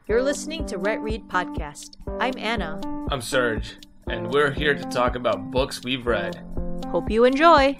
You're listening to RetRead Podcast. I'm Anna. I'm Serge, and we're here to talk about books we've read. Hope you enjoy.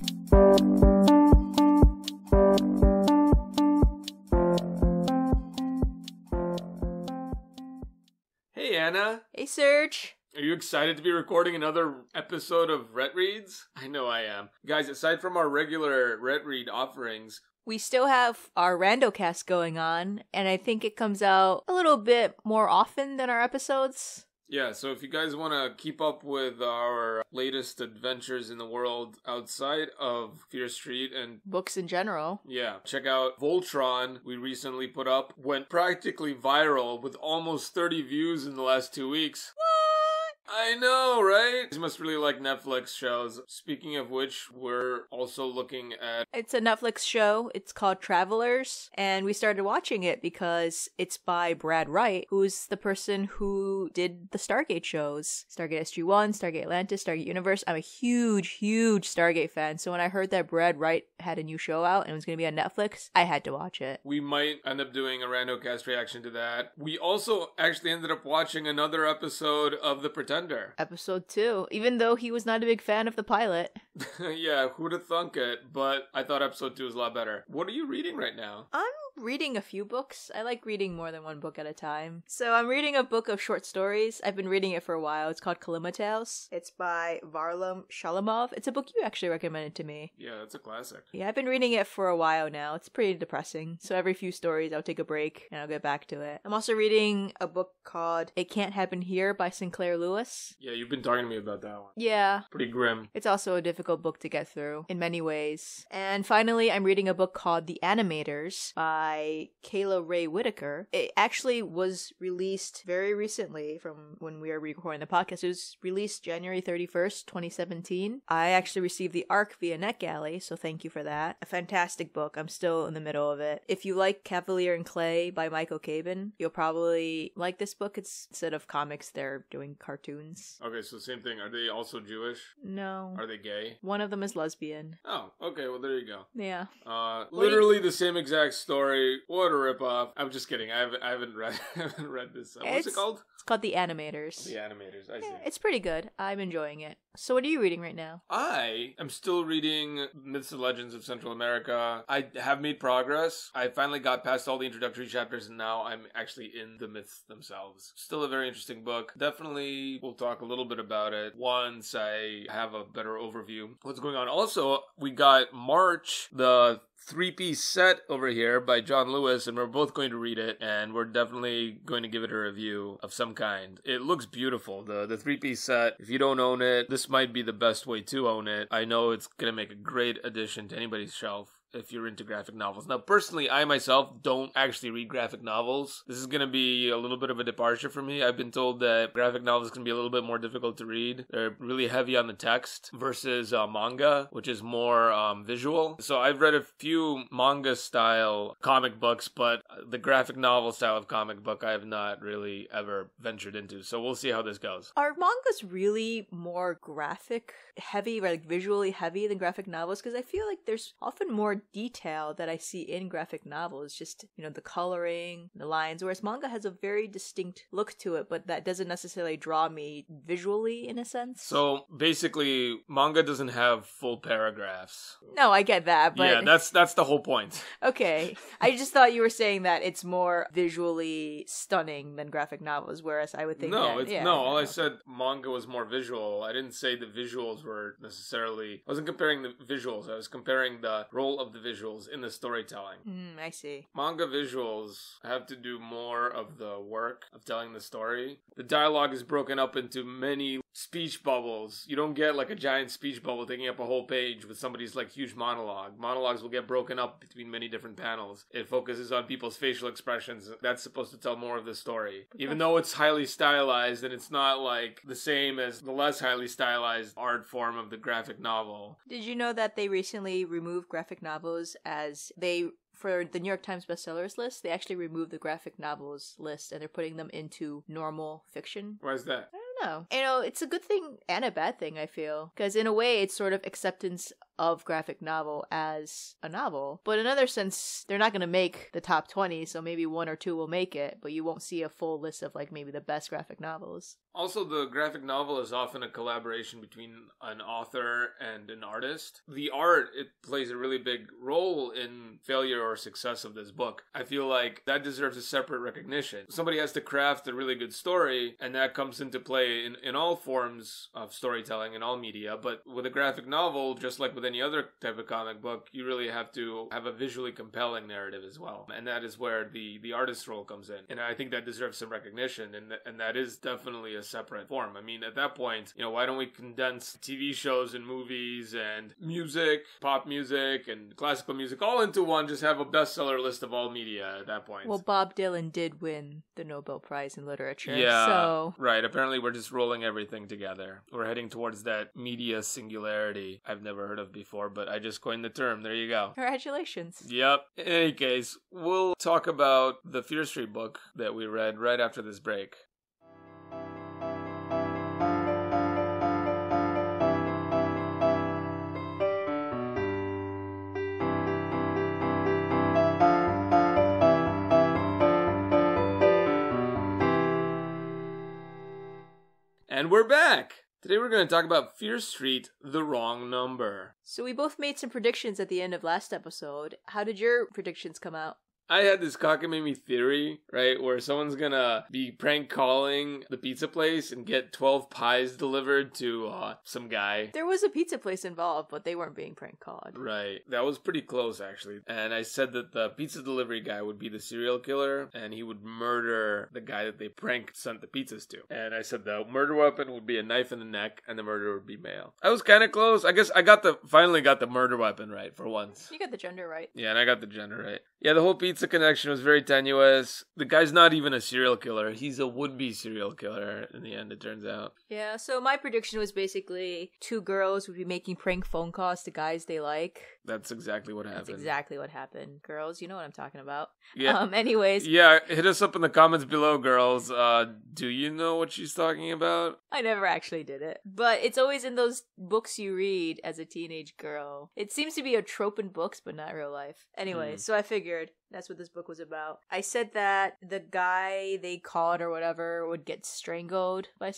Hey Anna. Hey Serge. Are you excited to be recording another episode of RetReads? I know I am. Guys, aside from our regular RetRead offerings, we still have our RandoCast going on, and I think it comes out a little bit more often than our episodes. Yeah, so if you guys want to keep up with our latest adventures in the world outside of Fear Street and books in general, yeah, check out Voltron. We recently put up, went practically viral with almost 30 views in the last 2 weeks. I know, right? You must really like Netflix shows. Speaking of which, we're also looking at... It's a Netflix show. It's called Travelers, and we started watching it because it's by Brad Wright, who's the person who did the Stargate shows. Stargate SG-1, Stargate Atlantis, Stargate Universe. I'm a huge Stargate fan, so when I heard that Brad Wright had a new show out and it was going to be on Netflix, I had to watch it. We might end up doing a RandoCast reaction to that. We also actually ended up watching another episode of The Pretender. Episode 2, even though he was not a big fan of the pilot. Yeah, who'd have thunk it, but I thought episode 2 was a lot better. What are you reading right now? I'm reading a few books. I like reading more than one book at a time. So I'm reading a book of short stories. I've been reading it for a while. It's called Kalima Tales. It's by Varlam Shalamov. It's a book you actually recommended to me. Yeah, that's a classic. Yeah, I've been reading it for a while now. It's pretty depressing. So every few stories I'll take a break and I'll get back to it. I'm also reading a book called It Can't Happen Here by Sinclair Lewis. Yeah, you've been talking to me about that one. Yeah. Pretty grim. It's also a difficult book to get through in many ways. And finally, I'm reading a book called The Animators by Kayla Ray Whitaker. It actually was released very recently from when we were recording the podcast. It was released January 31st, 2017. I actually received the ARC via NetGalley, so thank you for that. A fantastic book. I'm still in the middle of it. If you like Cavalier and Clay by Michael Chabon, you'll probably like this book. It's instead of comics, they're doing cartoons. Okay, so same thing. Are they also Jewish? No. Are they gay? One of them is lesbian. Oh, okay. Well, there you go. Yeah. Literally the same exact story. What a ripoff. I'm just kidding. I haven't read this. What's it called? It's called The Animators. The Animators. I see. Yeah, it's pretty good. I'm enjoying it. So what are you reading right now? I am still reading Myths and Legends of Central America. I have made progress. I finally got past all the introductory chapters and now I'm actually in the myths themselves. Still a very interesting book. Definitely we'll talk a little bit about it once I have a better overview of what's going on. Also, we got March, the 3-piece set over here by John Lewis, and we're both going to read it, and we're definitely going to give it a review of some kind. It looks beautiful, the 3-piece set. If you don't own it, this might be the best way to own it. I know it's going to make a great addition to anybody's shelf if you're into graphic novels. Now, personally, I myself don't actually read graphic novels. This is going to be a little bit of a departure for me. I've been told that graphic novels can be a little bit more difficult to read. They're really heavy on the text versus manga, which is more visual. So I've read a few manga-style comic books, but the graphic novel style of comic book I have not really ever ventured into. So we'll see how this goes. Are mangas really more graphic heavy, like visually heavy than graphic novels? Because I feel like there's often more detail that I see in graphic novels, just, you know, the coloring, the lines, whereas manga has a very distinct look to it, but that doesn't necessarily draw me visually in a sense. So basically, manga doesn't have full paragraphs. No, I get that, but... Yeah, that's the whole point. Okay. I just thought you were saying that it's more visually stunning than graphic novels, whereas I would think I said manga was more visual. I didn't say the visuals were necessarily... I wasn't comparing the visuals. I was comparing the role of the visuals in the storytelling. I see. Manga visuals have to do more of the work of telling the story. The dialogue is broken up into many speech bubbles. You don't get like a giant speech bubble taking up a whole page with somebody's like huge monologue. Monologues will get broken up between many different panels. It focuses on people's facial expressions. That's supposed to tell more of the story. Even though it's highly stylized and it's not like the same as the less highly stylized art form of the graphic novel. Did you know that they recently removed graphic novels for the New York Times bestsellers list, they actually removed the graphic novels list and they're putting them into normal fiction? Why is that? I don't know. You know, it's a good thing and a bad thing, I feel. Because in a way, it's sort of acceptance of graphic novel as a novel. But in another sense, they're not going to make the top 20, so maybe one or two will make it, but you won't see a full list of like maybe the best graphic novels. Also, the graphic novel is often a collaboration between an author and an artist. The art, it plays a really big role in failure or success of this book. I feel like that deserves a separate recognition. Somebody has to craft a really good story, and that comes into play in all forms of storytelling, in all media. But with a graphic novel, just like with any other type of comic book, you really have to have a visually compelling narrative as well. And that is where the artist's role comes in. And I think that deserves some recognition, and that is definitely a separate form. I mean, at that point, why don't we condense TV shows and movies and music, pop music and classical music all into one, just have a bestseller list of all media at that point. Well, Bob Dylan did win the Nobel Prize in Literature. Yeah, so... right. Apparently we're just rolling everything together. We're heading towards that media singularity I've never heard of before, but I just coined the term. There you go. Congratulations. Yep. In any case, we'll talk about the Fear Street book that we read right after this break. And we're back! Today we're going to talk about Fear Street, The Wrong Number. So we both made some predictions at the end of last episode. How did your predictions come out? I had this cockamamie theory, right, where someone's gonna be prank calling the pizza place and get 12 pies delivered to some guy. There was a pizza place involved, but they weren't being prank called. Right. That was pretty close, actually. And I said that the pizza delivery guy would be the serial killer, and he would murder the guy that they sent the pizzas to. And I said the murder weapon would be a knife in the neck, and the murderer would be male. I was kind of close. I guess I finally got the murder weapon right for once. You got the gender right. Yeah, and I got the gender right. Yeah, the whole pizza connection was very tenuous. The guy's not even a serial killer. He's a would-be serial killer in the end, it turns out. Yeah, so my prediction was basically two girls would be making prank phone calls to guys they like. That's exactly what happened. That's exactly what happened. Girls, you know what I'm talking about. Yeah. Anyways. Yeah, hit us up in the comments below, girls. Do you know what she's talking about? I never actually did it. But it's always in those books you read as a teenage girl. It seems to be a trope in books, but not real life. Anyway, so I figured that's what this book was about. I said that the guy they caught or whatever would get strangled by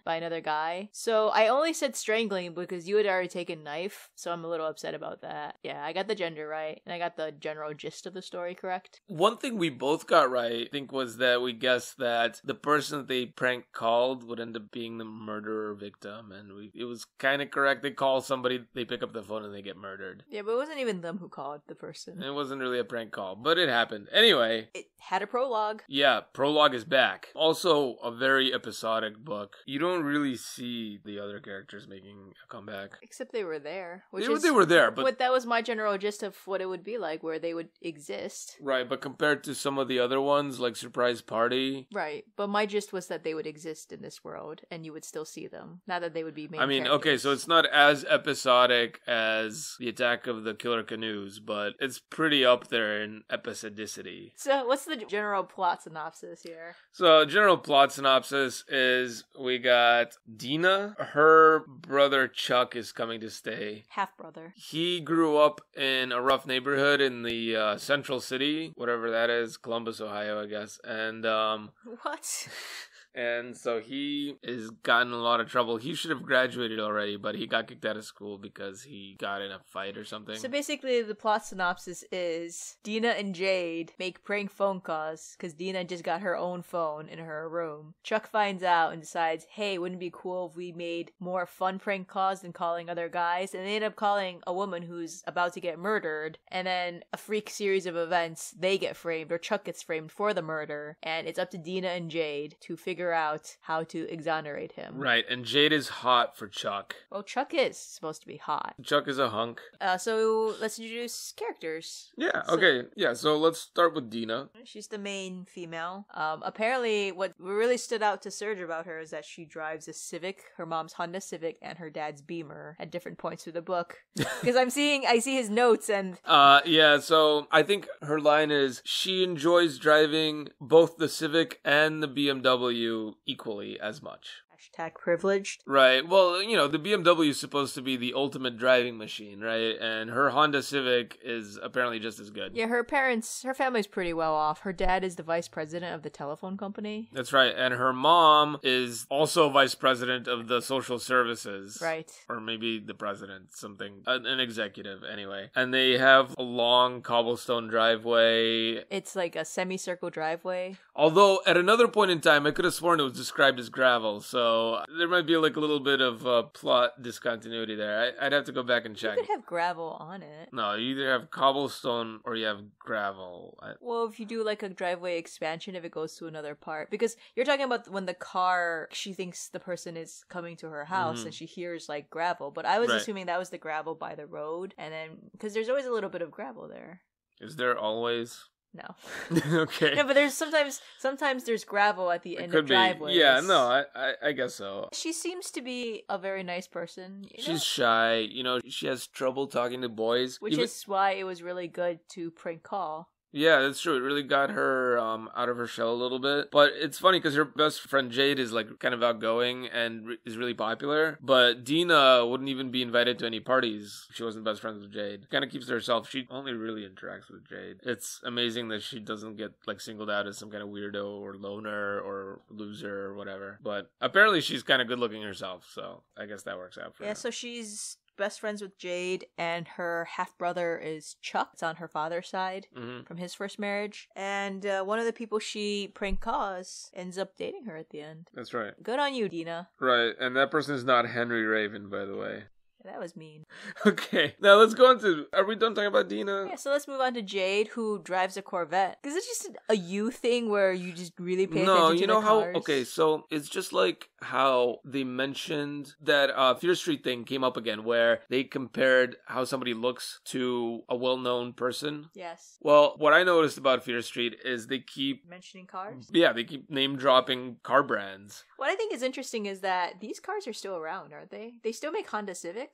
another guy. So I only said strangling because you had already taken knife, so I'm a little upset about that. Yeah, I got the gender right, and I got the general gist of the story correct. One thing we both got right, I think, was that we guessed that the person that they prank called would end up being the murderer victim, and it was kind of correct. They call somebody, they pick up the phone, and they get murdered. Yeah, but it wasn't even them who called the person. It wasn't really a prank call, but it happened. Anyway. It had a prologue. Yeah, prologue is back. Also, a very episodic book. You don't really see the other characters making a comeback. Except they were there. They were there, but that was my general gist of what it would be like, where they would exist. Right, but compared to some of the other ones, like Surprise Party. Right, but my gist was that they would exist in this world, and you would still see them. Not that they would be main characters. Okay, so it's not as episodic as The Attack of the Killer Canoes, but it's pretty up there in episodicity. So what's the general plot synopsis here? So general plot synopsis is we got Deena. Her brother Chuck is coming to stay. Half-brother. He grew up in a rough neighborhood in the central city, whatever that is, Columbus, Ohio, I guess. And what? And so he has gotten a lot of trouble. He should have graduated already, but he got kicked out of school because he got in a fight or something. So basically, the plot synopsis is Deena and Jade make prank phone calls because Deena just got her own phone in her room. Chuck finds out and decides, hey, wouldn't it be cool if we made more fun prank calls than calling other guys? And they end up calling a woman who's about to get murdered. And then a freak series of events, they get framed, or Chuck gets framed for the murder. And it's up to Deena and Jade to figure out how to exonerate him. Right, and Jade is hot for Chuck. Well, Chuck is supposed to be hot. Chuck is a hunk. So let's introduce characters. Yeah, okay. Yeah, so let's start with Deena. She's the main female. Apparently, what really stood out to Serge about her is that she drives a Civic, her mom's Honda Civic, and her dad's Beamer at different points through the book. Because I see his notes and... Yeah, so I think her line is, she enjoys driving both the Civic and the BMW equally as much. Hashtag privileged. Right. Well, you know, the BMW is supposed to be the ultimate driving machine, right? And her Honda Civic is apparently just as good. Yeah, her family's pretty well off. Her dad is the vice president of the telephone company. That's right. And her mom is also vice president of the social services. Right. Or maybe the president, something, an executive anyway. And they have a long cobblestone driveway. It's like a semicircle driveway. Although at another point in time, I could have sworn it was described as gravel. So there might be like a little bit of plot discontinuity there. I'd have to go back and check. You could have gravel on it. No, you either have cobblestone or you have gravel. Well, if you do like a driveway expansion, if it goes to another part. Because you're talking about when the car, she thinks the person is coming to her house and she hears like gravel. But I was assuming that was the gravel by the road. And then, because there's always a little bit of gravel there. Is there always? No. Okay. No, but there's sometimes there's gravel at the end of driveways. Yeah, no, I guess so. She seems to be a very nice person. She's shy. You know, she has trouble talking to boys. Which is why it was really good to prank call. Yeah, that's true. It really got her out of her shell a little bit. But it's funny because her best friend Jade is like kind of outgoing and is really popular. But Deena wouldn't even be invited to any parties if she wasn't best friends with Jade. Kind of keeps to herself. She only really interacts with Jade. It's amazing that she doesn't get like singled out as some kind of weirdo or loner or loser or whatever. But apparently she's kind of good looking herself. So I guess that works out for her. Yeah, so she's best friends with Jade, and her half-brother is Chuck. It's on her father's side from his first marriage. And one of the people she prank calls ends up dating her at the end. That's right. Good on you, Deena. Right, and that person is not Henry Raven, by the way. That was mean. Okay, now let's go on to... Are we done talking about Deena? Yeah, so let's move on to Jade, who drives a Corvette. Is it just a you thing where you just really pay attention to No, you know how... cars? Okay, so it's just like how they mentioned that Fear Street thing came up again, where they compared how somebody looks to a well-known person. Yes. Well, what I noticed about Fear Street is they keep... mentioning cars? Yeah, they keep name-dropping car brands. What I think is interesting is that these cars are still around, aren't they? They still make Honda Civics.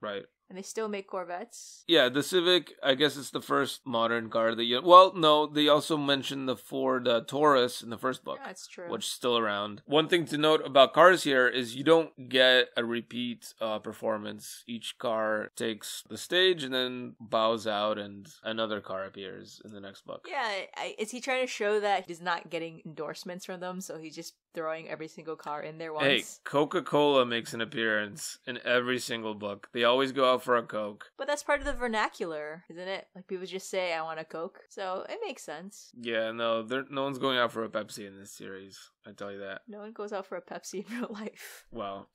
Right. And they still make Corvettes. Yeah, the Civic, I guess it's the first modern car that you... Well, no, they also mentioned the Ford Taurus in the first book. Yeah, that's true. Which is still around. One thing to note about cars here is you don't get a repeat performance. Each car takes the stage and then bows out and another car appears in the next book. Yeah, is he trying to show that he's not getting endorsements from them, so he's just throwing every single car in there once? Hey, Coca-Cola makes an appearance in every single book. They always go out for a Coke. But that's part of the vernacular, isn't it? Like, people just say, I want a Coke. So, it makes sense. Yeah, no one's going out for a Pepsi in this series. I tell you that. No one goes out for a Pepsi in real life. Well,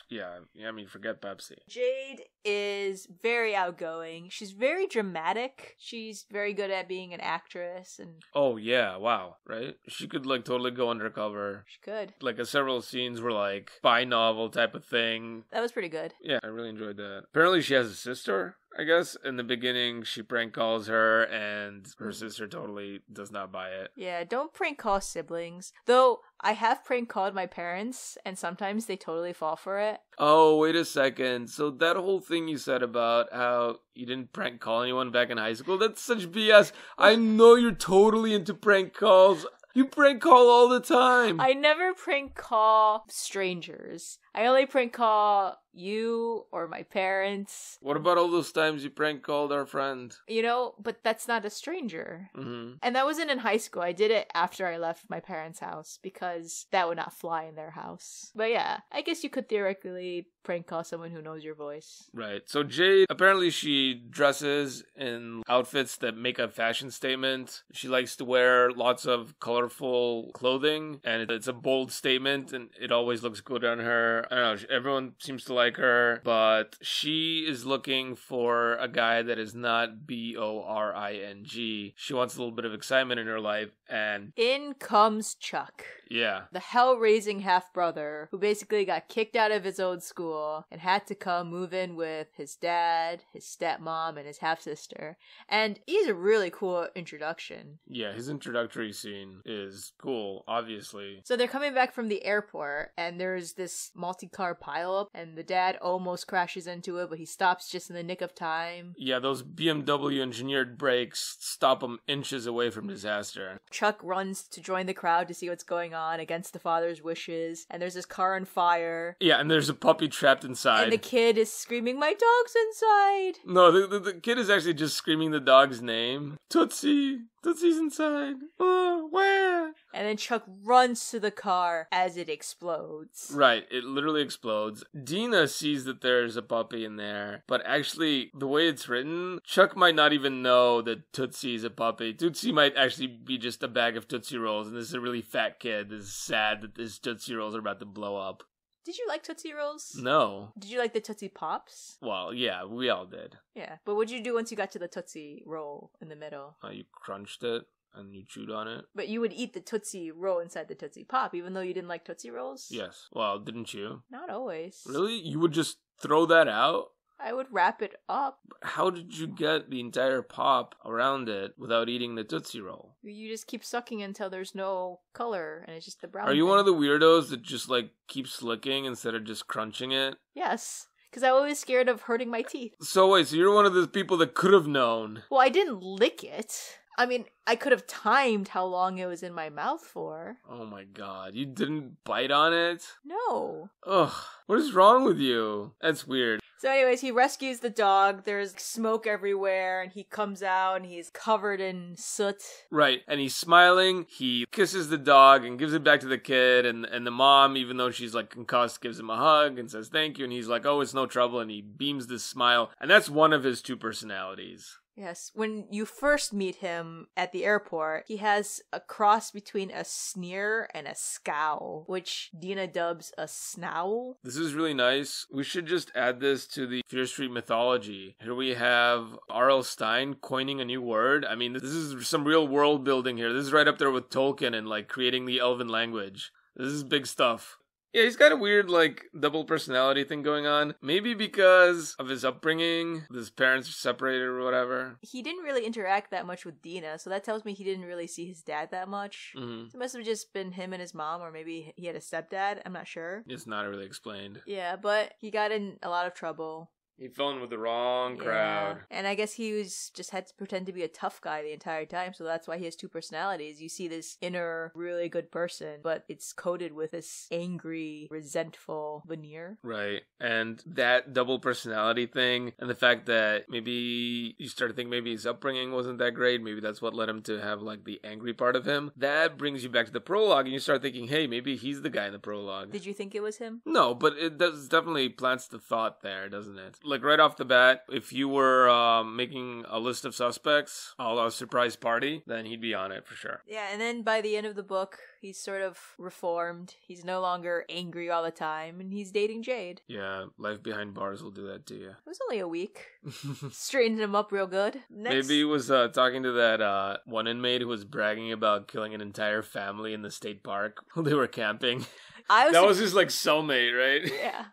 yeah, I mean, forget Pepsi. Jade is very outgoing. She's very dramatic. She's very good at being an actress. And oh, yeah, wow, right? She could, like, totally go undercover. She could. Like, several scenes were, like, spy novel type of thing. That was pretty good. Yeah, I really enjoyed that. Apparently she has a sister, I guess. In the beginning, she prank calls her, and her sister totally does not buy it. Yeah, don't prank call siblings. Though, I have prank called my parents, and sometimes they totally fall for it. Oh, wait a second. So that whole thing you said about how you didn't prank call anyone back in high school, that's such BS. I know you're totally into prank calls. You prank call all the time. I never prank call strangers. I only prank call you or my parents. What about all those times you prank called our friend? You know, but that's not a stranger. Mm-hmm. And that wasn't in high school. I did it after I left my parents' house because that would not fly in their house. But yeah, I guess you could theoretically prank call someone who knows your voice. Right. So Jade, apparently she dresses in outfits that make a fashion statement. She likes to wear lots of colorful clothing, and it's a bold statement, and it always looks good on her. I don't know, everyone seems to like her, but she is looking for a guy that is not boring. She wants a little bit of excitement in her life, and in comes Chuck. Yeah. The hell-raising half-brother who basically got kicked out of his old school and had to come move in with his dad, his stepmom, and his half-sister. And he's a really cool introduction. Yeah, his introductory scene is cool, obviously. So they're coming back from the airport, and there's this multi-car pileup, and the dad dad almost crashes into it, but he stops just in the nick of time. Yeah, those BMW engineered brakes stop him inches away from disaster. Chuck runs to join the crowd to see what's going on against the father's wishes, and there's this car on fire. Yeah, and there's a puppy trapped inside. And the kid is screaming, "My dog's inside!" No, the kid is actually just screaming the dog's name. Tootsie! Tootsie's inside! Oh, where? And then Chuck runs to the car as it explodes. Right, it literally explodes. Deena sees that there's a puppy in there, but actually, the way it's written, Chuck might not even know that Tootsie is a puppy. Tootsie might actually be just a bag of Tootsie Rolls, and this is a really fat kid. This is sad that his Tootsie Rolls are about to blow up. Did you like Tootsie Rolls? No. Did you like the Tootsie Pops? Well, yeah, we all did. Yeah, but what'd you do once you got to the Tootsie Roll in the middle? You crunched it, and you chewed on it. But you would eat the Tootsie Roll inside the Tootsie Pop, even though you didn't like Tootsie Rolls? Yes. Well, didn't you? Not always. Really? You would just throw that out? I would wrap it up. How did you get the entire pop around it without eating the Tootsie Roll? You just keep sucking until there's no color, and it's just the brown Are you thing. one of the weirdos that just, keeps licking instead of just crunching it? Yes, because I'm always scared of hurting my teeth. So wait, so you're one of those people that could have known. Well, I didn't lick it. I mean, I could have timed how long it was in my mouth for. Oh my god, you didn't bite on it? No. Ugh, what is wrong with you? That's weird. So anyways, he rescues the dog. There's smoke everywhere, and he comes out, and he's covered in soot. Right, and he's smiling, he kisses the dog and gives it back to the kid, and the mom, even though she's concussed, gives him a hug and says thank you, and he's like, oh, it's no trouble, and he beams this smile, and that's one of his two personalities. Yes, when you first meet him at the airport, he has a cross between a sneer and a scowl, which Deena dubs a snowl. This is really nice. We should just add this to the Fear Street mythology. Here we have RL Stine coining a new word. I mean, this is some real world building here. This is right up there with Tolkien and creating the elven language. This is big stuff. Yeah, he's got a weird, double personality thing going on. Maybe because of his upbringing, his parents are separated or whatever. He didn't really interact that much with Deena, so that tells me he didn't really see his dad that much. Mm-hmm. It must have just been him and his mom, or maybe he had a stepdad. I'm not sure. It's not really explained. Yeah, but he got in a lot of trouble. He fell in with the wrong crowd. Yeah. And I guess he just had to pretend to be a tough guy the entire time, so that's why he has two personalities. You see this inner, really good person, but it's coated with this angry, resentful veneer. Right. And that double personality thing, and the fact that maybe you start to think maybe his upbringing wasn't that great, maybe that's what led him to have the angry part of him, that brings you back to the prologue, and you start thinking, hey, maybe he's the guy in the prologue. Did you think it was him? No, but it definitely plants the thought there, doesn't it? Right off the bat, if you were making a list of suspects, a la Surprise Party, then he'd be on it for sure. Yeah, and then by the end of the book, he's sort of reformed. He's no longer angry all the time, and he's dating Jade. Yeah, life behind bars will do that to you. It was only a week. Straightened him up real good. Next. Maybe he was talking to that one inmate who was bragging about killing an entire family in the state park while they were camping. That was his cellmate, right? Yeah.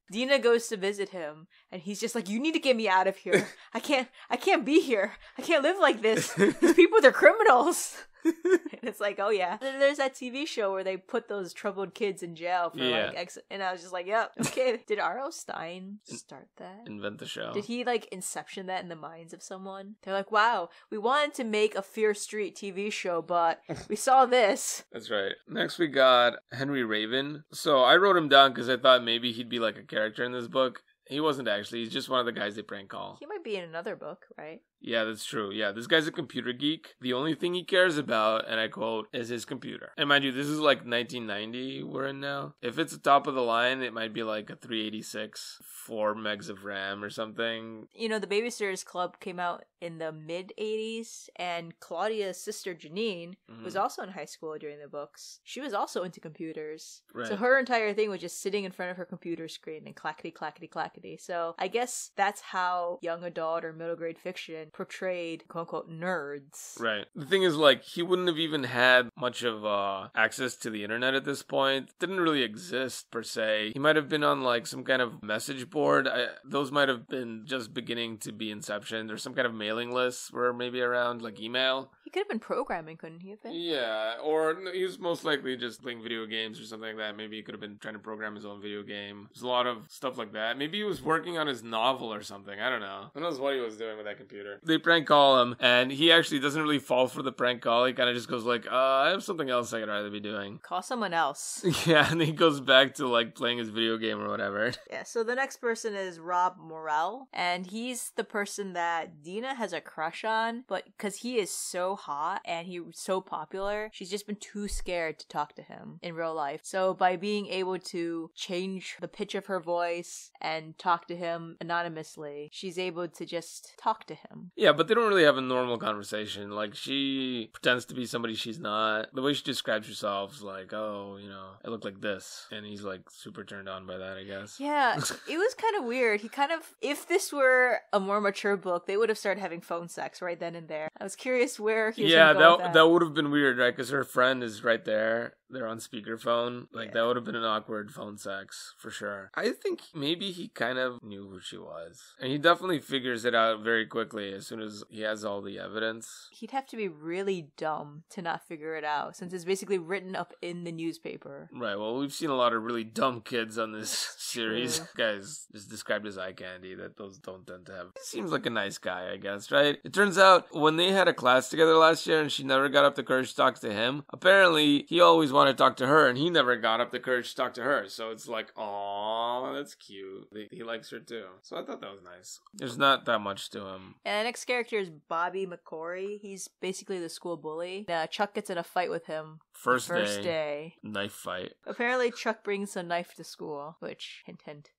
Deena goes to visit him, and he's just like, you need to get me out of here. I can't be here. I can't live like this. These people, they're criminals. And it's like, oh yeah. And there's that TV show where they put those troubled kids in jail for and I was just like, yep, okay. Did RL Stine start that? Invent the show. Did he inception that in the minds of someone? They're like, wow, we wanted to make a Fear Street TV show, but we saw this. That's right. Next we got Henry Raven. So I wrote him down because I thought maybe he'd be a character in this book. He wasn't actually. He's just one of the guys they prank call. He might be in another book, right? Yeah, that's true. Yeah, this guy's a computer geek. The only thing he cares about, and I quote, is his computer. And mind you, this is 1990 we're in now. If it's top of the line, it might be a 386, 4 megs of RAM or something. You know, the Babysitters Club came out in the mid-80s, and Claudia's sister Janine was also in high school during the books. She was also into computers. Right. So her entire thing was just sitting in front of her computer screen and clackety, clackety, clackety. So I guess that's how young adult or middle grade fiction portrayed quote-unquote nerds. Right. The thing is, he wouldn't have even had much of access to the internet at this point. It didn't really exist, per se. He might have been on, some kind of message board. Those might have been just beginning to be inception. There's some kind of mailing lists were maybe around, email. He could have been programming, couldn't he have been? Yeah, or he was most likely just playing video games or something like that. Maybe he could have been trying to program his own video game. There's a lot of stuff like that. Maybe he was working on his novel or something. I don't know. Who knows what he was doing with that computer. They prank call him, and he actually doesn't really fall for the prank call. He kind of just goes like, I have something else I'd rather be doing. Call someone else. Yeah, and he goes back to like playing his video game or whatever. Yeah, so the next person is Rob Morrell, and he's the person that Deena has a crush on, but because he is so hot and he's so popular, she's just been too scared to talk to him in real life. So by being able to change the pitch of her voice and talk to him anonymously, she's able to just talk to him. Yeah, but they don't really have a normal conversation. Like, she pretends to be somebody she's not. The way she describes herself is like, oh, you know, I look like this. And he's like super turned on by that, I guess. Yeah, it was kind of weird. He kind of, if this were a more mature book, they would have started having phone sex right then and there. I was curious where he was going to go with that. That would have been weird, right? Because her friend is right there. They're on speakerphone. Like, that would have been an awkward phone sex, for sure. I think maybe he kind of knew who she was. And he definitely figures it out very quickly as soon as he has all the evidence. He'd have to be really dumb to not figure it out, since it's basically written up in the newspaper. Right, well, we've seen a lot of really dumb kids on this series. Guys just described as eye candy that those don't tend to have. He seems like a nice guy, I guess, right? It turns out when they had a class together last year and she never got up the courage to talk to him, apparently he always wanted to talk to her and he never got up the courage to talk to her. So it's like, aw, that's cute. He likes her too. So I thought that was nice. There's not that much to him. And the next character is Bobby Mccrory. He's basically the school bully. Chuck gets in a fight with him. First day. Knife fight. Apparently Chuck brings a knife to school, which, hint hint.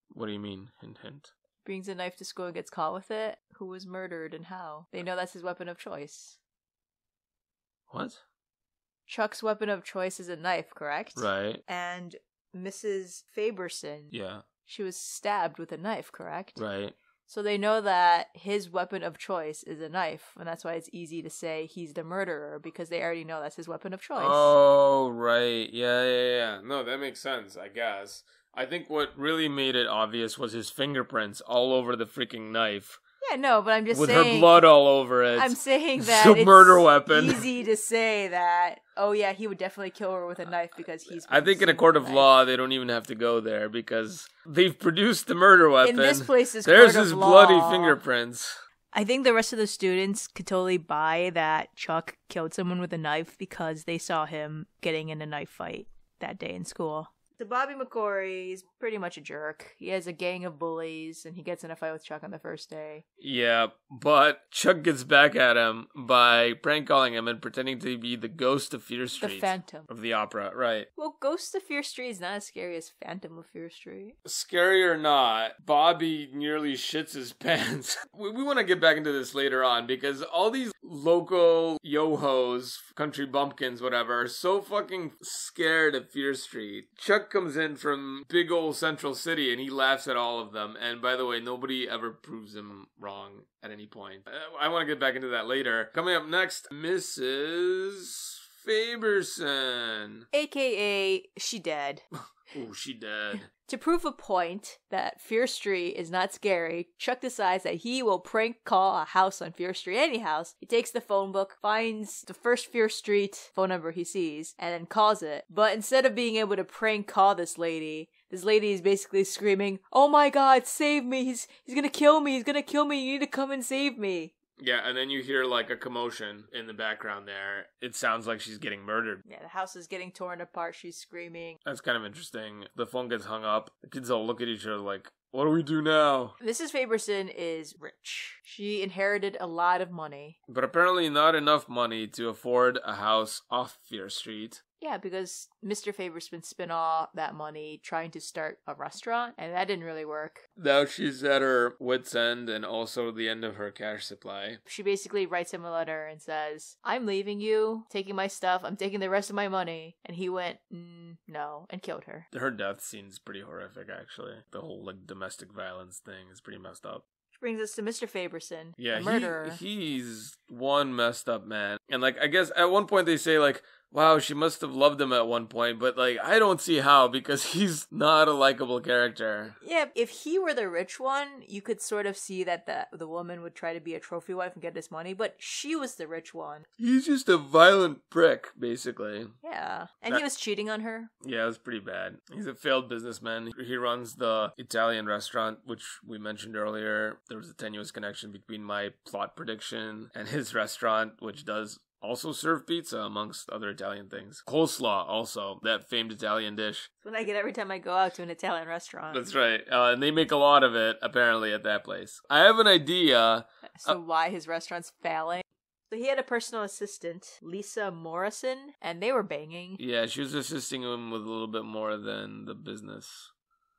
What do you mean, hint hint? Brings a knife to school and gets caught with it. Who was murdered and how? They know that's his weapon of choice. What? Chuck's weapon of choice is a knife, correct? Right. And Mrs. Faberson. Yeah. She was stabbed with a knife, correct? Right. So they know that his weapon of choice is a knife, and that's why it's easy to say he's the murderer, because they already know that's his weapon of choice. Oh, right. Yeah. No, that makes sense, I guess. I think what really made it obvious was his fingerprints all over the freaking knife. Yeah, no, but I'm just with saying... With her blood all over it. I'm saying that it's a murder weapon. Easy to say that, oh yeah, he would definitely kill her with a knife because he's... I think in a court of law, they don't even have to go there because they've produced the murder weapon. In this place's There's court his of bloody law, fingerprints. I think the rest of the students could totally buy that Chuck killed someone with a knife because they saw him getting in a knife fight that day in school. So Bobby Mccrory is pretty much a jerk. He has a gang of bullies, and he gets in a fight with Chuck on the first day. Yeah, but Chuck gets back at him by prank calling him and pretending to be the ghost of Fear Street. The Phantom. Of the opera, right. Well, Ghost of Fear Street is not as scary as Phantom of Fear Street. Scary or not, Bobby nearly shits his pants. We want to get back into this later on, because all these local yo-hos, country bumpkins, whatever, are so fucking scared of Fear Street. Chuck comes in from big old Central City and he laughs at all of them. And by the way, nobody ever proves him wrong at any point. I want to get back into that later. Coming up next, Mrs. Faberson. AKA, she dead. Oh, she dead. To prove a point that Fear Street is not scary, Chuck decides that he will prank call a house on Fear Street, any house. He takes the phone book, finds the first Fear Street phone number he sees, and then calls it. But instead of being able to prank call this lady is basically screaming, "Oh my god, save me, he's gonna kill me, you need to come and save me." Yeah, and then you hear like a commotion in the background there. It sounds like she's getting murdered. Yeah, the house is getting torn apart, she's screaming. That's kind of interesting. The phone gets hung up. The kids all look at each other like, what do we do now? Mrs. Faberson is rich. She inherited a lot of money. But apparently not enough money to afford a house off Fear Street. Yeah, because Mr. Faberson spent all that money trying to start a restaurant, and that didn't really work. Now she's at her wit's end and also the end of her cash supply. She basically writes him a letter and says, "I'm leaving you, taking my stuff, I'm taking the rest of my money." And he went, no, and killed her. Her death scene's pretty horrific, actually. The whole like domestic violence thing is pretty messed up. Brings us to Mr. Faberson, yeah, the murderer. He's one messed up man. And like, I guess at one point they say like, wow, she must have loved him at one point, but like, I don't see how, because he's not a likable character. Yeah, if he were the rich one, you could sort of see that the woman would try to be a trophy wife and get his money, but she was the rich one. He's just a violent prick, basically. Yeah, and he was cheating on her. Yeah, it was pretty bad. He's a failed businessman. He runs the Italian restaurant, which we mentioned earlier. There was a tenuous connection between my plot prediction and his restaurant, which does also serve pizza, amongst other Italian things. Coleslaw, also, that famed Italian dish. It's what I get every time I go out to an Italian restaurant. That's right. And they make a lot of it, apparently, at that place. I have an idea. So why his restaurant's failing? So he had a personal assistant, Lisa Morrison, and they were banging. Yeah, she was assisting him with a little bit more than the business.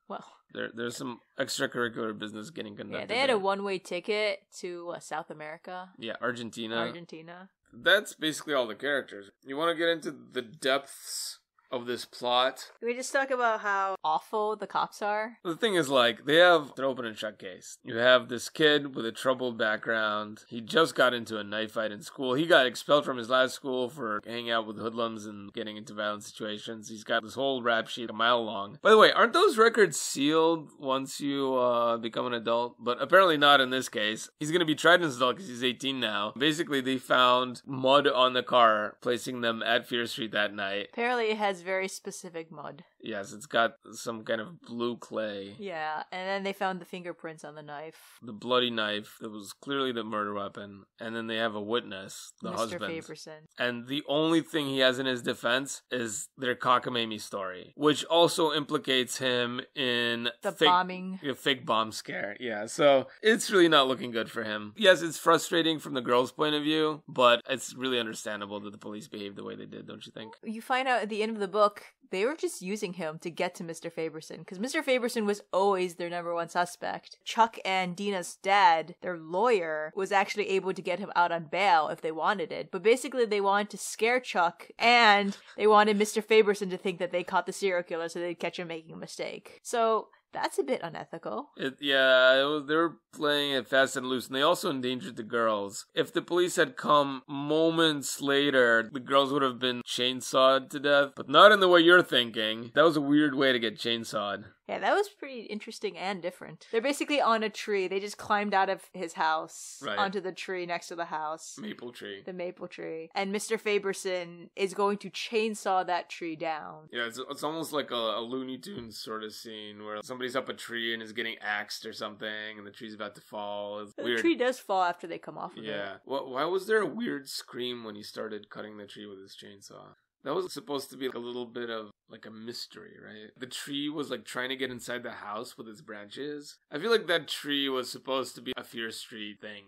Well, there's some extracurricular business getting conducted. Yeah, they had a one-way ticket to South America. Yeah, Argentina. That's basically all the characters. You want to get into the depths of this plot? Can we just talk about how awful the cops are? The thing is, like, they have an open and shut case. You have this kid with a troubled background. He just got into a knife fight in school. He got expelled from his last school for hanging out with hoodlums and getting into violent situations. He's got this whole rap sheet a mile long. By the way, aren't those records sealed once you become an adult? But apparently not in this case. He's going to be tried as an adult because he's 18 now. Basically, they found mud on the car, placing them at Fear Street that night. Apparently it has very specific mud. Yes, it's got some kind of blue clay. Yeah, and then they found the fingerprints on the knife. The bloody knife that was clearly the murder weapon. And then they have a witness, the husband. Mr. Faberson. And the only thing he has in his defense is their cockamamie story, which also implicates him in the bombing. A fake bomb scare. Yeah, so it's really not looking good for him. Yes, it's frustrating from the girl's point of view, but it's really understandable that the police behaved the way they did, don't you think? You find out at the end of the book, they were just using him to get to Mr. Faberson, because Mr. Faberson was always their number one suspect. Chuck and Deena's dad, their lawyer, was actually able to get him out on bail if they wanted it. But basically they wanted to scare Chuck, and they wanted Mr. Faberson to think that they caught the serial killer so they'd catch him making a mistake. So that's a bit unethical. They were playing it fast and loose, and they also endangered the girls. If the police had come moments later, the girls would have been chainsawed to death, but not in the way you're thinking. That was a weird way to get chainsawed. Yeah, that was pretty interesting and different. They're basically on a tree. They just climbed out of his house onto the tree next to the house. Maple tree. The maple tree. And Mr. Faberson is going to chainsaw that tree down. Yeah, it's almost like a Looney Tunes sort of scene where somebody's up a tree and is getting axed or something and the tree's about to fall. It's weird. The tree does fall after they come off of it. Yeah. Why was there a weird scream when he started cutting the tree with his chainsaw? That was supposed to be like a little bit of like a mystery, right? The tree was like trying to get inside the house with its branches. I feel like that tree was supposed to be a Fear Street thing.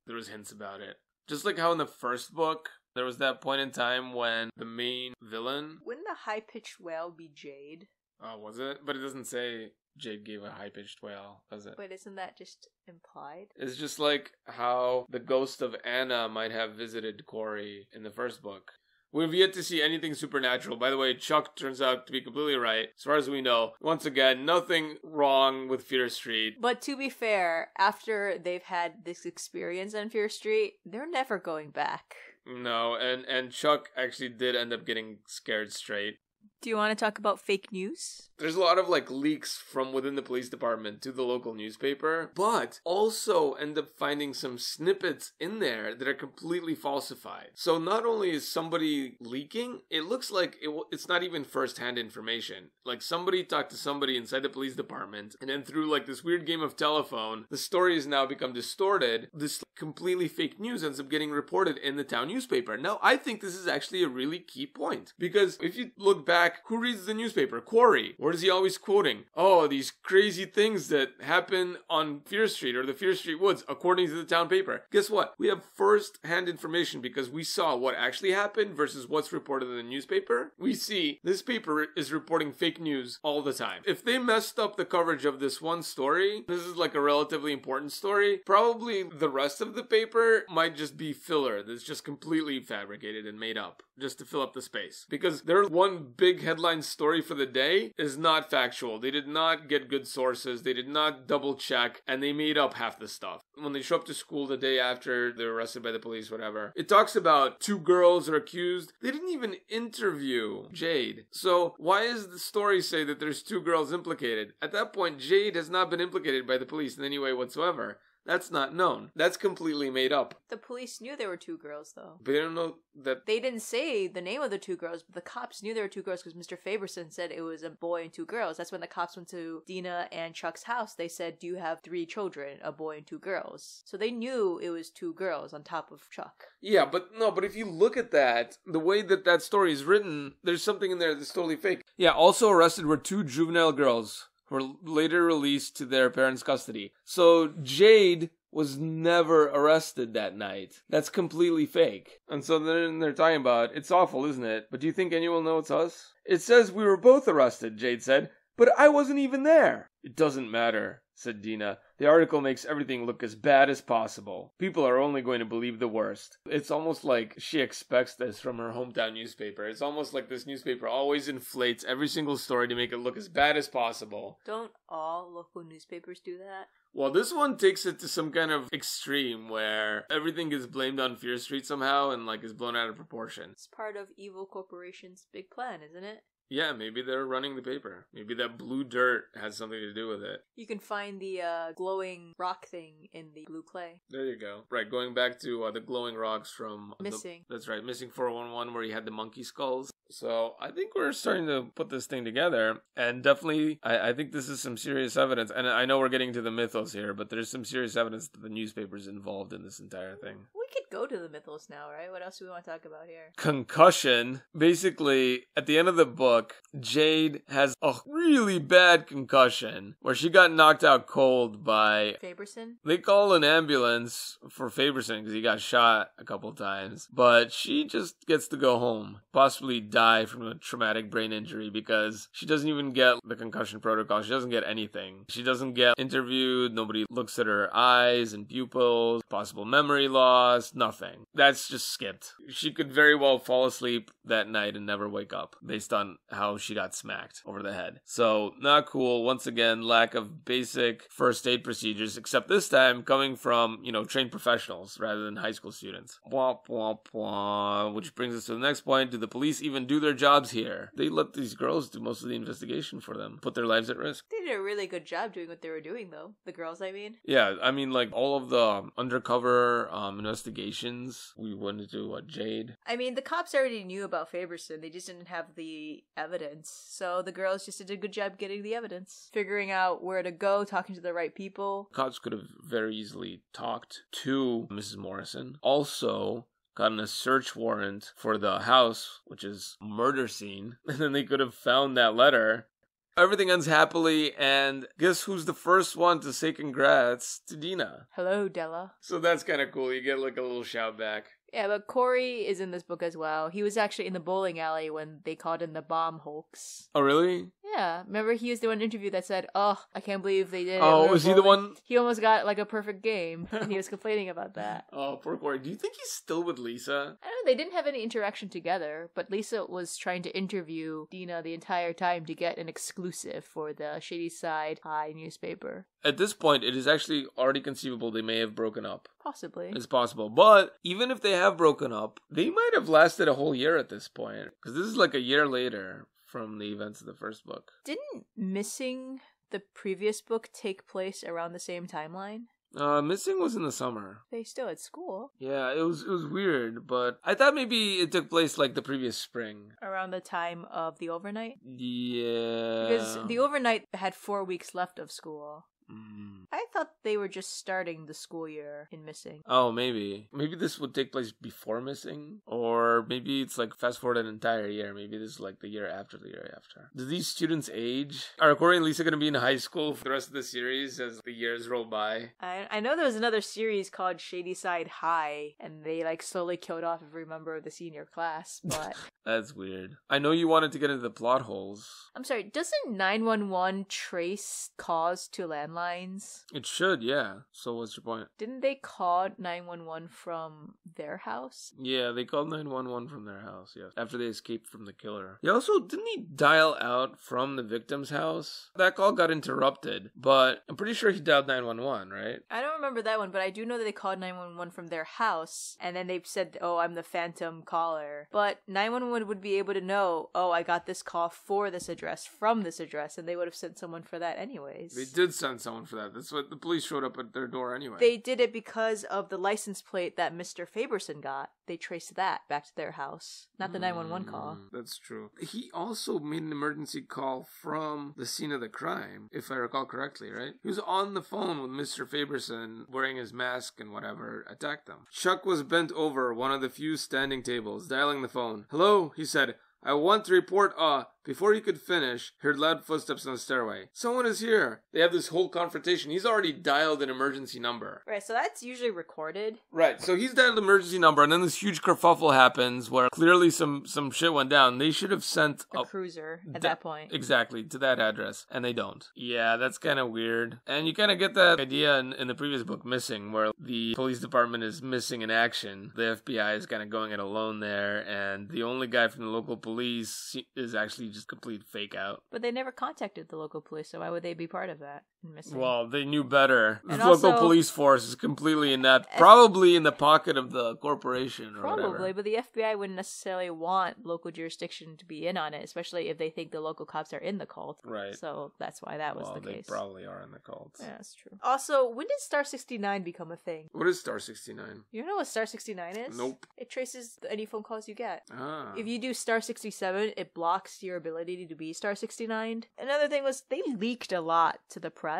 There was hints about it. Just like how in the first book, there was that point in time when the main villain... Wouldn't the high-pitched wail be Jade? Oh, was it? But it doesn't say Jade gave a high-pitched wail, does it? But isn't that just implied? It's just like how the ghost of Anna might have visited Corey in the first book. We've yet to see anything supernatural. By the way, Chuck turns out to be completely right. As far as we know, once again, nothing wrong with Fear Street. But to be fair, after they've had this experience on Fear Street, they're never going back. No, and Chuck actually did end up getting scared straight. Do you want to talk about fake news? There's a lot of like leaks from within the police department to the local newspaper, but also end up finding some snippets in there that are completely falsified. So not only is somebody leaking, it looks like it's not even first-hand information. Like somebody talked to somebody inside the police department, and then through like this weird game of telephone, the story has now become distorted. This completely fake news ends up getting reported in the town newspaper. Now, I think this is actually a really key point, because if you look back, who reads the newspaper? Quarry. What is he always quoting? Oh, these crazy things that happen on Fear Street or the Fear Street Woods, according to the town paper. Guess what? We have first-hand information because we saw what actually happened versus what's reported in the newspaper. We see this paper is reporting fake news all the time. If they messed up the coverage of this one story, this is like a relatively important story, probably the rest of the paper might just be filler that's just completely fabricated and made up. just to fill up the space. Because their one big headline story for the day is not factual. They did not get good sources. They did not double check, and they made up half the stuff. When they show up to school the day after they're arrested by the police, whatever, it talks about 2 girls are accused. They didn't even interview Jade. So why does the story say that there's 2 girls implicated? At that point, Jade has not been implicated by the police in any way whatsoever. That's not known. That's completely made up. The police knew there were 2 girls, though. But they don't know that... They didn't say the name of the 2 girls, but the cops knew there were 2 girls because Mr. Faberson said it was a boy and 2 girls. That's when the cops went to Deena and Chuck's house. They said, do you have 3 children, a boy and 2 girls? So they knew it was 2 girls on top of Chuck. Yeah, but if you look at that, the way that story is written, there's something in there that's totally fake. Yeah, also arrested were 2 juvenile girls who were later released to their parents' custody. So Jade was never arrested that night. That's completely fake. And so then they're talking about, it's awful, isn't it? But do you think anyone knows it's us? It says we were both arrested, Jade said, but I wasn't even there. It doesn't matter, said Deena. The article makes everything look as bad as possible. People are only going to believe the worst. It's almost like she expects this from her hometown newspaper. It's almost like this newspaper always inflates every single story to make it look as bad as possible. Don't all local newspapers do that? Well, this one takes it to some kind of extreme where everything is blamed on Fear Street somehow and is blown out of proportion. It's part of evil corporation's big plan, isn't it? Yeah, maybe they're running the paper. Maybe that blue dirt has something to do with it. You can find the glowing rock thing in the blue clay. There you go. Right, going back to the glowing rocks from... Missing. That's right, Missing 411, where you had the monkey skulls. So I think we're starting to put this thing together. And definitely, I think this is some serious evidence. And I know we're getting to the mythos here, but there's some serious evidence that the newspaper's involved in this entire thing. We could go to the mythos now, right? What else do we want to talk about here? Concussion. Basically, at the end of the book, Jade has a really bad concussion where she got knocked out cold by... Faberson? They call an ambulance for Faberson because he got shot a couple times. But she just gets to go home. Possibly die from a traumatic brain injury because she doesn't even get the concussion protocol. She doesn't get anything. She doesn't get interviewed. Nobody looks at her eyes and pupils. Possible memory loss. Nothing. That's just skipped. She could very well fall asleep that night and never wake up based on how she got smacked over the head. So, not cool. Once again, lack of basic first aid procedures, except this time coming from, trained professionals rather than high school students. Blah, blah, blah. Which brings us to the next point. Do the police even do their jobs here? They let these girls do most of the investigation for them. Put their lives at risk. They did a really good job doing what they were doing, though. The girls, I mean. Yeah, I mean, all of the undercover investigations, we went into, Jade? I mean, the cops already knew about Faberson. They just didn't have the evidence. So the girls just did a good job getting the evidence. Figuring out where to go, talking to the right people. Cops could have very easily talked to Mrs. Morrison. Also gotten a search warrant for the house, which is a murder scene. And then they could have found that letter. Everything ends happily, and guess who's the first one to say congrats to Deena? Hello, Della. So that's kind of cool. You get a little shout back. Yeah, but Corey is in this book as well. He was actually in the bowling alley when they called in the bomb hoax. Oh, really? Yeah. Remember, he was the one interview that said, "Oh, I can't believe they did it." Oh, was he the one? He almost got a perfect game, and he was complaining about that. Oh, poor Corey. Do you think he's still with Lisa? I don't know. They didn't have any interaction together, but Lisa was trying to interview Deena the entire time to get an exclusive for the Shady Side High newspaper. At this point, it is actually already conceivable they may have broken up. Possibly. It's possible. But even if they have broken up, they might have lasted a whole year at this point. Because this is a year later from the events of the first book. Didn't Missing, the previous book, take place around the same timeline? Missing was in the summer. They still at school. Yeah, it was weird, but I thought maybe it took place the previous spring. Around the time of the overnight? Yeah. Because the overnight had 4 weeks left of school. Mm. I thought they were just starting the school year in Missing. Oh, maybe. Maybe this would take place before Missing. Or maybe it's fast forward an entire year. Maybe this is the year after the year after. Do these students age? Are Corey and Lisa going to be in high school for the rest of the series as the years roll by? I know there was another series called Shady Side High, and they slowly killed off every member of the senior class, but... That's weird. I know you wanted to get into the plot holes. I'm sorry, doesn't 911 trace calls to landlines? It It should, yeah. So what's your point? Didn't they call 911 from their house? Yeah, they called 911 from their house, yes. After they escaped from the killer. Didn't he dial out from the victim's house? That call got interrupted, but I'm pretty sure he dialed 911, right? I don't remember that one, but I do know that they called 911 from their house, and then they said, oh, I'm the phantom caller. But 911 would be able to know, oh, I got this call for this address, from this address, and they would have sent someone for that anyways. They did send someone for that. That's what the police showed up at their door anyway. They did it because of the license plate that Mr. Faberson got. They traced that back to their house, not the 911 call. That's true. He also made an emergency call from the scene of the crime, if I recall correctly, right? He was on the phone with Mr. Faberson, wearing his mask and whatever, attacked them. Chuck was bent over one of the few standing tables, dialing the phone. Hello, he said. I want to report, before he could finish, heard loud footsteps on the stairway. Someone is here. They have this whole confrontation. He's already dialed an emergency number. Right, so that's usually recorded. Right, so he's dialed an emergency number, and then this huge kerfuffle happens where clearly some shit went down. They should have sent a cruiser at that point. Exactly, to that address, and they don't. Yeah, that's kind of weird. And you kind of get that idea in the previous book, Missing, where the police department is missing in action. The FBI is kind of going it alone there, and the only guy from the local police is actually just complete fake out. But they never contacted the local police, so why would they be part of that? Missing? Well, they knew better. The And local also, police force is completely in that, probably in the pocket of the corporation or whatever. Probably, but the FBI wouldn't necessarily want local jurisdiction to be in on it, especially if they think the local cops are in the cult. Right. So that's why that was the case. They probably are in the cult. Yeah, that's true. Also, when did Star 69 become a thing? What is Star 69? You know what Star 69 is? Nope. It traces any phone calls you get. Ah. If you do Star 67, it blocks your ability to be Star 69. Another thing was they leaked a lot to the press.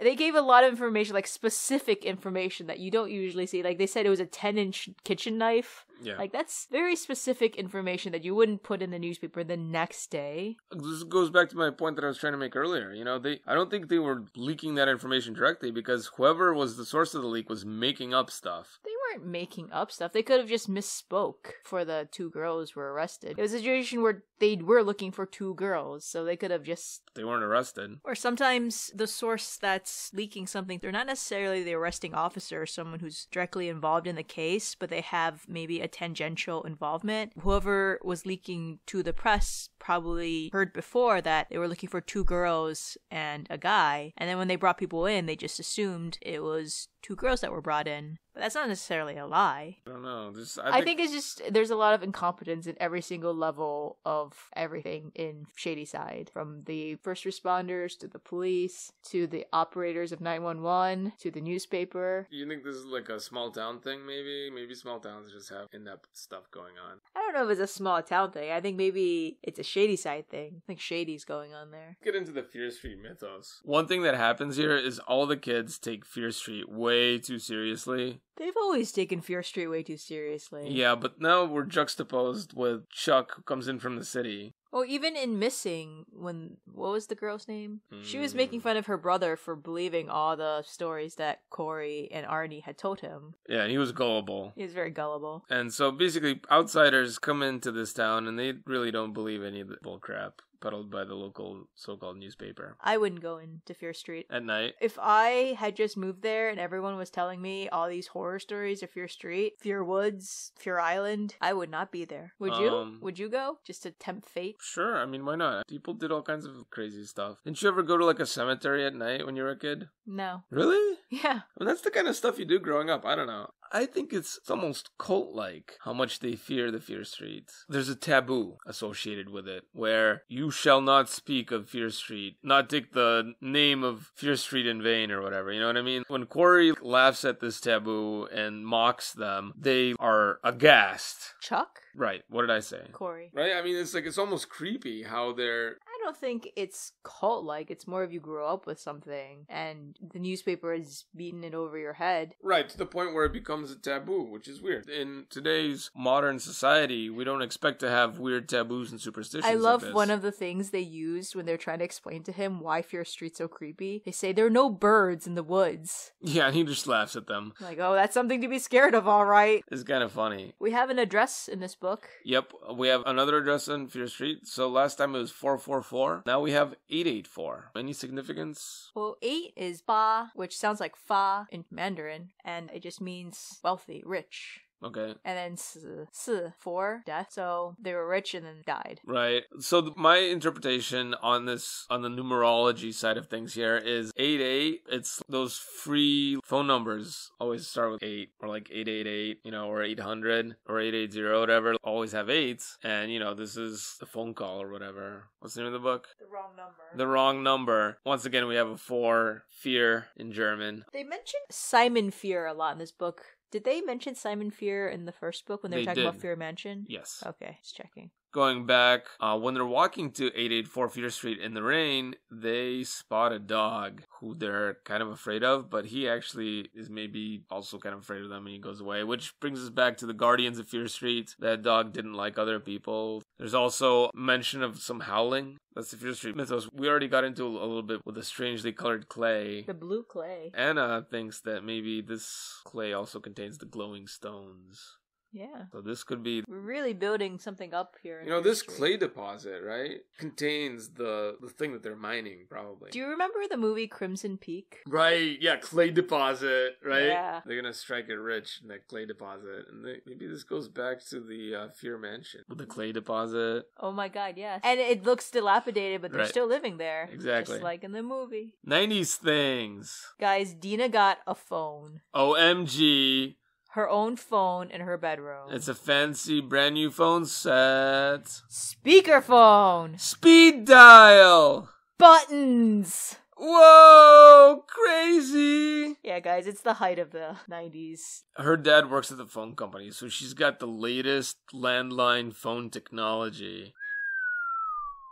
They gave a lot of information, like specific information that you don't usually see. Like they said it was a 10-inch kitchen knife. Yeah. Like that's very specific information that you wouldn't put in the newspaper the next day. This goes back to my point that I was trying to make earlier. You know, I don't think they were leaking that information directly because whoever was the source of the leak was making up stuff. They weren't making up stuff. They could have just misspoke before the two girls were arrested. It was a situation where they were looking for two girls, so they could have just... They weren't arrested. Or sometimes the source that's leaking something, they're not necessarily the arresting officer or someone who's directly involved in the case, but they have maybe a tangential involvement. Whoever was leaking to the press probably heard before that they were looking for two girls and a guy, and then when they brought people in, they just assumed it was two girls that were brought in. But that's not necessarily a lie. I don't know. I think it's just, there's a lot of incompetence in every single level of everything in Shadyside. From the first responders, to the police, to the operators of 911, to the newspaper. You think this is like a small town thing, maybe? Maybe small towns just have in-depth stuff going on. I don't know if it's a small town thing. I think maybe it's a Shadyside thing. I think Shady's going on there. Get into the Fear Street mythos. One thing that happens here is all the kids take Fear Street way too seriously. They've always taken Fear Street way too seriously. Yeah, but now we're juxtaposed with Chuck, who comes in from the city. Or even in Missing, what was the girl's name? She was making fun of her brother for believing all the stories that Corey and Arnie had told him. Yeah, he was gullible. He was very gullible. And so basically, outsiders come into this town and they really don't believe any of the bullcrap peddled by the local so-called newspaper. I wouldn't go into Fear Street. At night? If I had just moved there and everyone was telling me all these horror stories of Fear Street, Fear Woods, Fear Island, I would not be there. Would you? Would you go? Just to tempt fate? Sure, I mean, why not? People did all kinds of crazy stuff. Didn't you ever go to like a cemetery at night when you were a kid? No. Really? Yeah. Well, that's the kind of stuff you do growing up. I don't know. I think it's almost cult-like how much they fear the Fear Street. There's a taboo associated with it where you shall not speak of Fear Street, not take the name of Fear Street in vain or whatever, you know what I mean? When Corey laughs at this taboo and mocks them, they are aghast. Chuck? Right, what did I say? Corey. Right, I mean, it's almost creepy how they're... I don't think it's cult-like. It's more if you grew up with something and the newspaper is beating it over your head. Right, to the point where it becomes a taboo, which is weird. In today's modern society, we don't expect to have weird taboos and superstitions. I love like this. one of the things they used when they're trying to explain to him why Fear Street's so creepy. They say there are no birds in the woods. Yeah, and he just laughs at them. Like, oh, that's something to be scared of, all right. It's kind of funny. We have an address in this book. Yep, we have another address on Fear Street. So last time it was 444. Now we have 884. Any significance? Well, 8 is ba, which sounds like fa in Mandarin, and it just means wealthy, rich. Okay. And then 4, 4, death. So they were rich and then died. Right. So my interpretation on this, on the numerology side of things here is 88. It's those free phone numbers always start with 8 or like 888, or 800 or 880, whatever. Always have 8s. And, this is the phone call or whatever. What's the name of the book? The wrong number. The wrong number. Once again, we have a 4, fear in German. They mentioned Simon Fear a lot in this book. Did they mention Simon Fear in the first book when they were talking about Fear Mansion? Yes. Okay, just checking. Going back, when they're walking to 884 Fear Street in the rain, they spot a dog who they're kind of afraid of, but he actually is maybe also kind of afraid of them and he goes away, which brings us back to the Guardians of Fear Street. That dog didn't like other people. There's also mention of some howling. That's the Fear Street mythos. We already got into a little bit with the strangely colored clay. The blue clay. Anna thinks that maybe this clay also contains the glowing stones. Yeah. So this could be... We're really building something up here. This clay deposit, right, contains the thing that they're mining, probably. Do you remember the movie Crimson Peak? Right, yeah, clay deposit, right? Yeah. They're gonna strike it rich in that clay deposit. And maybe this goes back to the Fear Mansion with the clay deposit. Oh my god, yes. And it looks dilapidated, but they're still living there. Exactly. Just like in the movie. 90s things. Guys, Deena got a phone. OMG. Her own phone in her bedroom. It's a fancy brand new phone set. Speakerphone! Speed dial! Buttons! Whoa! Crazy! Yeah, guys, it's the height of the 90s. Her dad works at the phone company, so she's got the latest landline phone technology.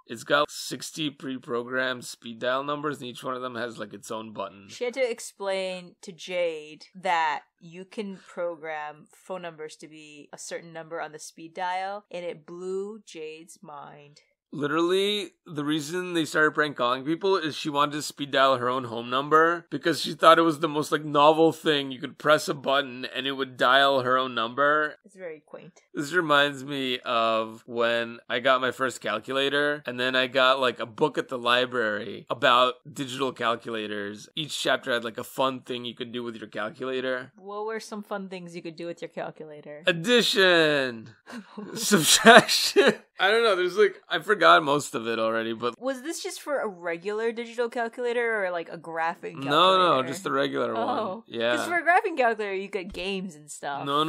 It's got 60 pre-programmed speed dial numbers, and each one of them has like its own button. She had to explain to Jade that you can program phone numbers to be a certain number on the speed dial, and it blew Jade's mind. Literally, the reason they started prank calling people is she wanted to speed dial her own home number because she thought it was the most novel thing. You could press a button and it would dial her own number. It's very quaint. This reminds me of when I got my first calculator, and then I got a book at the library about digital calculators. Each chapter had a fun thing you could do with your calculator. What were some fun things you could do with your calculator? Addition! Subtraction! I don't know, there's I forgot most of it already, but... Was this just for a regular digital calculator or a graphing calculator? No, just the regular one. Yeah. Because for a graphing calculator, you get games and stuff. No.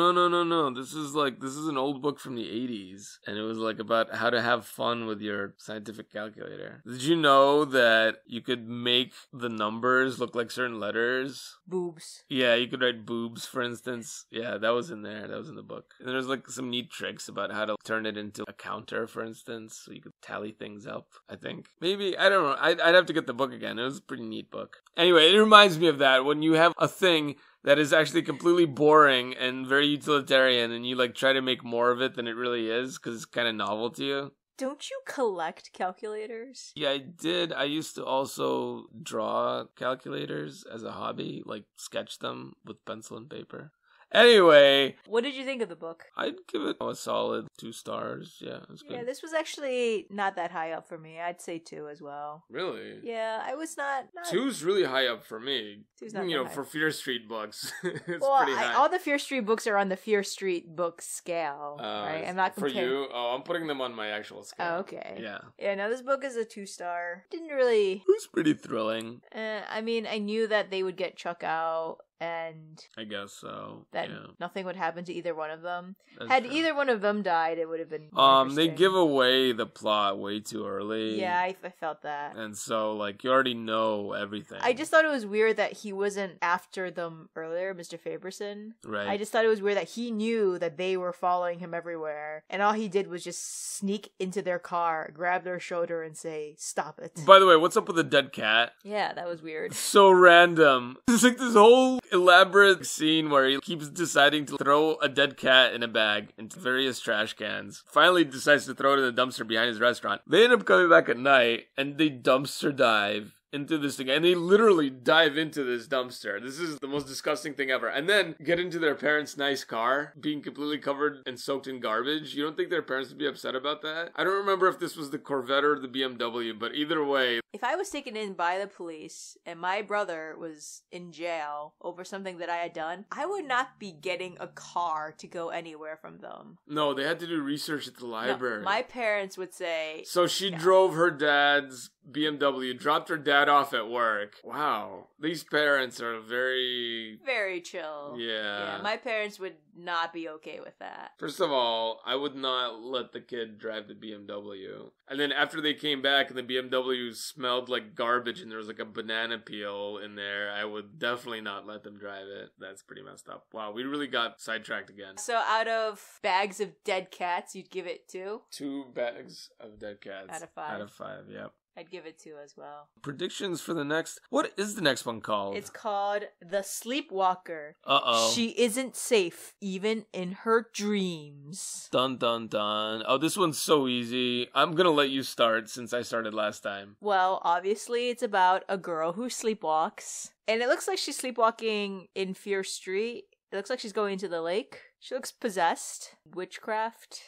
This is an old book from the 80s, and it was about how to have fun with your scientific calculator. Did you know that you could make the numbers look like certain letters? Boobs. Yeah, you could write boobs, for instance. Yeah, that was in there. That was in the book. And there's some neat tricks about how to turn it into a counter, for instance, so you could tally things up, I think. Maybe, I don't know. I'd have to get the book again. It was a pretty neat book. Anyway, it reminds me of that. When you have a thing that is actually completely boring and very utilitarian, and you try to make more of it than it really is, because it's kind of novel to you. Don't you collect calculators? Yeah, I did. I used to also draw calculators as a hobby, sketch them with pencil and paper. Anyway. What did you think of the book? I'd give it a solid 2 stars. Yeah, it was good. Yeah, this was actually not that high up for me. I'd say 2 as well. Really? Yeah, I was not... 2's really high up for me. 2's not that high. For Fear Street books. It's pretty high. All the Fear Street books are on the Fear Street book scale, right? I'm not comparing... For you? Oh, I'm putting them on my actual scale. Oh, okay. Yeah. Yeah, no, this book is a 2-star. Didn't really... It was pretty thrilling. I mean, I knew that they would get Chuck out, and I guess so. That nothing would happen to either one of them. That's Had true. either one of them died, it would have been more they interesting. give away the plot way too early. Yeah, I felt that. And so, you already know everything. I just thought it was weird that he wasn't after them earlier, Mr. Faberson. Right. I just thought it was weird that he knew that they were following him everywhere, and all he did was just sneak into their car, grab their shoulder, and say, "Stop it." By the way, what's up with the dead cat? Yeah, that was weird. So random. It's this whole elaborate scene where he keeps deciding to throw a dead cat in a bag into various trash cans. Finally decides to throw it in the dumpster behind his restaurant. They end up coming back at night and they dumpster dive into this thing, and they literally dive into this dumpster. This is the most disgusting thing ever. And then get into their parents' nice car, being completely covered and soaked in garbage. You don't think their parents would be upset about that? I don't remember if this was the Corvette or the BMW, but either way. If I was taken in by the police and my brother was in jail over something that I had done, I would not be getting a car to go anywhere from them. No, they had to do research at the library. No, my parents would say... So she drove her dad's BMW, dropped her dad off at work. Wow. These parents are very... very chill. Yeah. My parents would not be okay with that. First of all, I would not let the kid drive the BMW. And then after they came back and the BMW smelled like garbage and there was like a banana peel in there, I would definitely not let them drive it. That's pretty messed up. Wow, we really got sidetracked again. So out of bags of dead cats, you'd give it 2? 2 bags of dead cats. Out of 5. Out of 5, yep. I'd give it 2 as well. Predictions for the next... What is the next one called? It's called The Sleepwalker. Uh-oh. She isn't safe, even in her dreams. Dun, dun, dun. Oh, this one's so easy. I'm gonna let you start since I started last time. Well, obviously, it's about a girl who sleepwalks. And it looks like she's sleepwalking in Fear Street. It looks like she's going into the lake. She looks possessed. Witchcraft.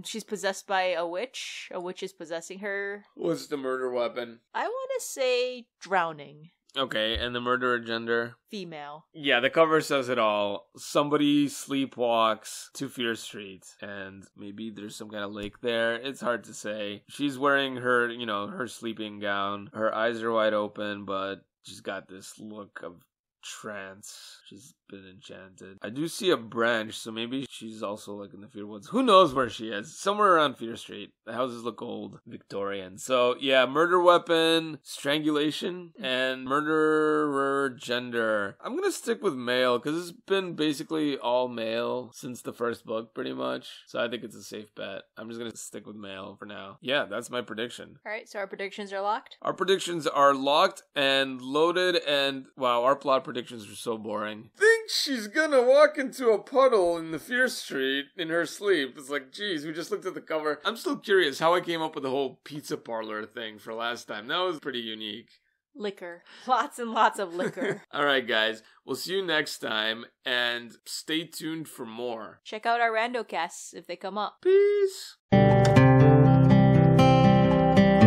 She's possessed by a witch. A witch is possessing her. What's the murder weapon? I want to say drowning. Okay, and the murderer gender? Female. Yeah, the cover says it all. Somebody sleepwalks to Fear Street, and maybe there's some kind of lake there. It's hard to say. She's wearing her, her sleeping gown. Her eyes are wide open, but she's got this look of trance. She's been enchanted. I do see a branch, so maybe she's also like in the Fear Woods. Who knows where she is? Somewhere around Fear Street. The houses look old, Victorian. So yeah, murder weapon, strangulation, and murderer gender. I'm gonna stick with male because it's been basically all male since the first book, pretty much. So I think it's a safe bet. I'm just gonna stick with male for now. Yeah, that's my prediction. All right, so our predictions are locked? Our predictions are locked and loaded, and wow, our plot predictions are so boring. Think she's gonna walk into a puddle in the Fear Street in her sleep. It's like, geez, we just looked at the cover. I'm still curious how I came up with the whole pizza parlor thing for last time. That was pretty unique. Liquor. Lots and lots of liquor. Alright guys, we'll see you next time, and stay tuned for more. Check out our rando casts if they come up. Peace!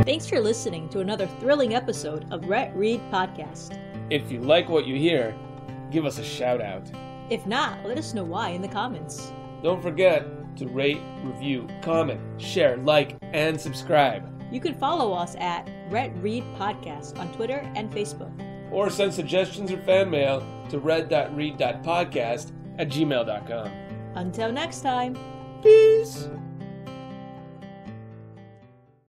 Thanks for listening to another thrilling episode of RetRead Podcast. If you like what you hear, give us a shout out. If not, let us know why in the comments. Don't forget to rate, review, comment, share, like, and subscribe. You can follow us at RetRead Podcast on Twitter and Facebook. Or send suggestions or fan mail to red.read.podcast@gmail.com. Until next time. Peace!